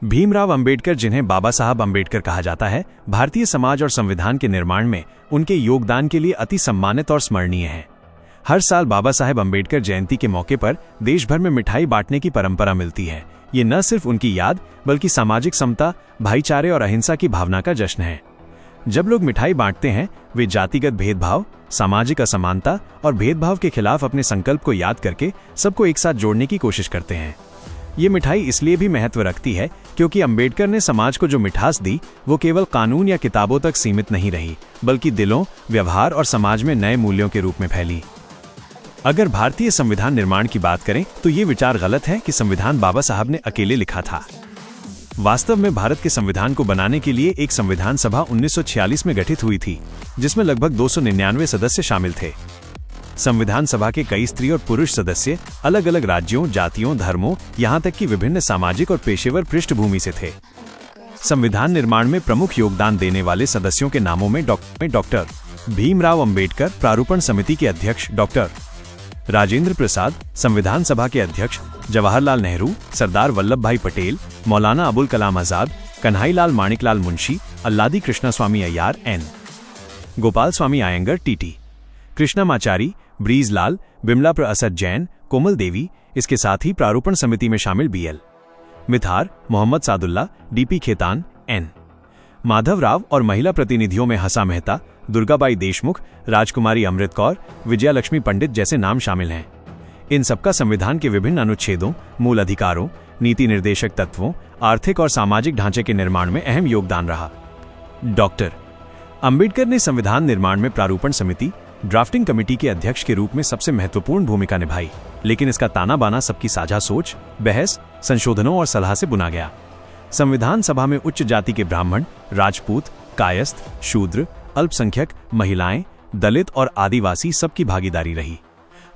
भीमराव अंबेडकर, जिन्हें बाबा साहब अंबेडकर कहा जाता है, भारतीय समाज और संविधान के निर्माण में उनके योगदान के लिए अति सम्मानित और स्मरणीय हैं। हर साल बाबा साहेब अंबेडकर जयंती के मौके पर देश भर में मिठाई बांटने की परंपरा मिलती है। ये न सिर्फ उनकी याद बल्कि सामाजिक समता, भाईचारे और अहिंसा की भावना का जश्न है। जब लोग मिठाई बांटते हैं, वे जातिगत भेदभाव, सामाजिक असमानता और भेदभाव के खिलाफ अपने संकल्प को याद करके सबको एक साथ जोड़ने की कोशिश करते हैं। ये मिठाई इसलिए भी महत्व रखती है क्योंकि अंबेडकर ने समाज को जो मिठास दी, वो केवल कानून या किताबों तक सीमित नहीं रही, बल्कि दिलों, व्यवहार और समाज में नए मूल्यों के रूप में फैली। अगर भारतीय संविधान निर्माण की बात करें तो ये विचार गलत है कि संविधान बाबा साहब ने अकेले लिखा था। वास्तव में भारत के संविधान को बनाने के लिए एक संविधान सभा 1946 में गठित हुई थी, जिसमें लगभग 299 सदस्य शामिल थे। संविधान सभा के कई स्त्री और पुरुष सदस्य अलग अलग राज्यों, जातियों, धर्मों, यहाँ तक कि विभिन्न सामाजिक और पेशेवर पृष्ठभूमि से थे। संविधान निर्माण में प्रमुख योगदान देने वाले सदस्यों के नामों में डॉक्टर भीमराव अंबेडकर, प्रारूपण समिति के अध्यक्ष डॉक्टर राजेंद्र प्रसाद, संविधान सभा के अध्यक्ष जवाहरलाल नेहरू, सरदार वल्लभ भाई पटेल, मौलाना अबुल कलाम आजाद, कन्हैयालाल माणिकलाल मुंशी, अल्लादी कृष्णस्वामी अय्यार, एन गोपाल स्वामी आयंगर, टीटी कृष्णमाचारी, ब्रीजलाल, बिमला प्रसाद जैन, कोमल देवी, इसके साथ ही प्रारूपण समिति में शामिल BL Mitter, Mohammad Saadulla, DP Khaitan, N Madhav Rao और महिला प्रतिनिधियों में हसा मेहता, दुर्गाबाई देशमुख, राजकुमारी अमृत कौर, विजयालक्ष्मी पंडित जैसे नाम शामिल हैं। इन सबका संविधान के विभिन्न अनुच्छेदों, मूल अधिकारों, नीति निर्देशक तत्वों, आर्थिक और सामाजिक ढांचे के निर्माण में अहम योगदान रहा। डॉक्टर अंबेडकर ने संविधान निर्माण में प्रारूपण समिति, ड्राफ्टिंग कमेटी के अध्यक्ष के रूप में सबसे महत्वपूर्ण भूमिका निभाई, लेकिन इसका ताना बाना सबकी साझा सोच, बहस, संशोधनों और सलाह से बुना गया। संविधान सभा में उच्च जाति के ब्राह्मण, राजपूत, कायस्थ, शूद्र, अल्पसंख्यक, महिलाएं, दलित और आदिवासी सबकी भागीदारी रही।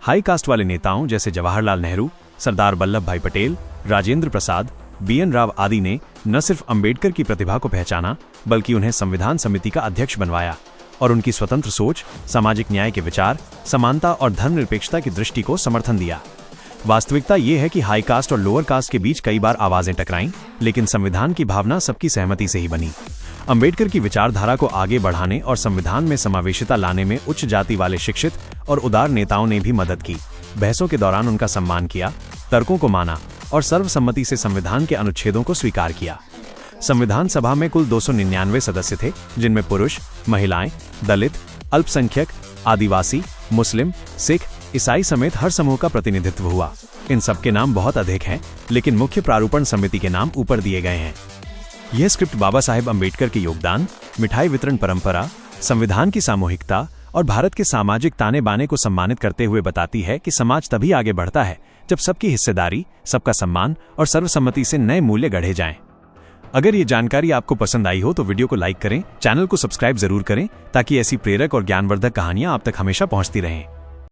हाई कास्ट वाले नेताओं जैसे जवाहरलाल नेहरू, सरदार वल्लभ भाई पटेल, राजेंद्र प्रसाद, बीएन राव आदि ने न सिर्फ अंबेडकर की प्रतिभा को पहचाना, बल्कि उन्हें संविधान समिति का अध्यक्ष बनवाया और उनकी स्वतंत्र सोच, सामाजिक न्याय के विचार, समानता और धर्मनिरपेक्षता की दृष्टि को समर्थन दिया। वास्तविकता ये है कि हाई कास्ट और लोअर कास्ट के बीच कई बार आवाजें टकराईं, लेकिन संविधान की भावना सबकी सहमति से ही बनी। अंबेडकर की विचारधारा को आगे बढ़ाने और संविधान में समावेशिता लाने में उच्च जाति वाले शिक्षित और उदार नेताओं ने भी मदद की। बहसों के दौरान उनका सम्मान किया, तर्कों को माना और सर्वसम्मति से संविधान के अनुच्छेदों को स्वीकार किया। संविधान सभा में कुल 299 सदस्य थे, जिनमें पुरुष, महिलाएं, दलित, अल्पसंख्यक, आदिवासी, मुस्लिम, सिख, ईसाई समेत हर समूह का प्रतिनिधित्व हुआ। इन सबके नाम बहुत अधिक हैं, लेकिन मुख्य प्रारूपण समिति के नाम ऊपर दिए गए हैं। यह स्क्रिप्ट बाबा साहेब अंबेडकर के योगदान, मिठाई वितरण परंपरा, संविधान की सामूहिकता और भारत के सामाजिक ताने बाने को सम्मानित करते हुए बताती है कि समाज तभी आगे बढ़ता है जब सबकी हिस्सेदारी, सबका सम्मान और सर्वसम्मति से नए मूल्य गढ़े जाएं। अगर ये जानकारी आपको पसंद आई हो तो वीडियो को लाइक करें, चैनल को सब्सक्राइब जरूर करें ताकि ऐसी प्रेरक और ज्ञानवर्धक कहानियां आप तक हमेशा पहुंचती रहें।